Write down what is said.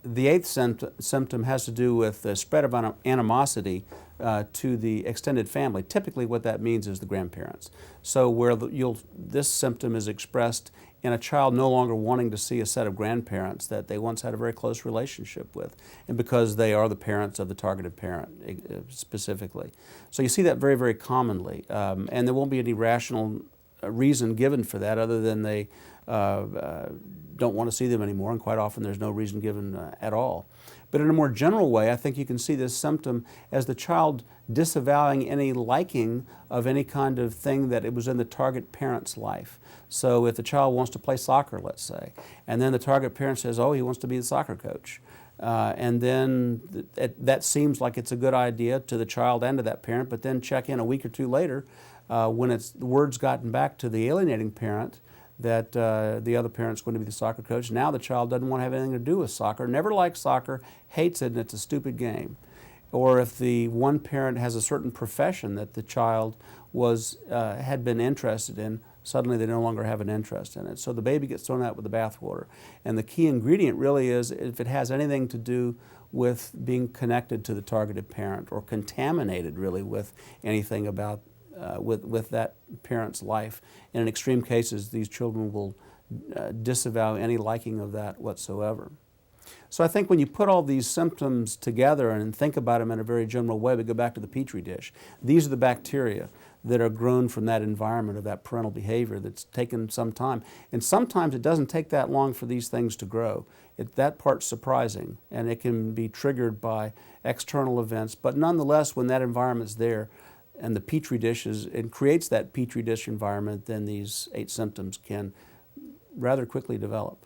The eighth symptom has to do with the spread of animosity to the extended family. Typically what that means is the grandparents. So where this symptom is expressed in a child no longer wanting to see a set of grandparents that they once had a very close relationship with, and because they are the parents of the targeted parent specifically. So you see that very, very commonly, and there won't be any rational reason given for that other than they don't want to see them anymore, and quite often there's no reason given at all. But in a more general way, I think you can see this symptom as the child disavowing any liking of any kind of thing that it was in the target parent's life. So if the child wants to play soccer, let's say, and then the target parent says, oh, he wants to be the soccer coach. And then that seems like it's a good idea to the child and to that parent, but then check in a week or two later when the word's gotten back to the alienating parent that the other parent's going to be the soccer coach. Now the child doesn't want to have anything to do with soccer, never liked soccer, hates it, and it's a stupid game. Or if the one parent has a certain profession that the child had been interested in, suddenly they no longer have an interest in it. So the baby gets thrown out with the bathwater. And the key ingredient really is if it has anything to do with being connected to the targeted parent or contaminated really with anything about with that parent's life. And in extreme cases, these children will disavow any liking of that whatsoever. So I think when you put all these symptoms together and think about them in a very general way, we go back to the Petri dish. These are the bacteria that are grown from that environment of that parental behavior that's taken some time. And sometimes it doesn't take that long for these things to grow. That part's surprising, and it can be triggered by external events. But nonetheless, when that environment's there, and the Petri dish it creates that Petri dish environment, then these 8 symptoms can rather quickly develop.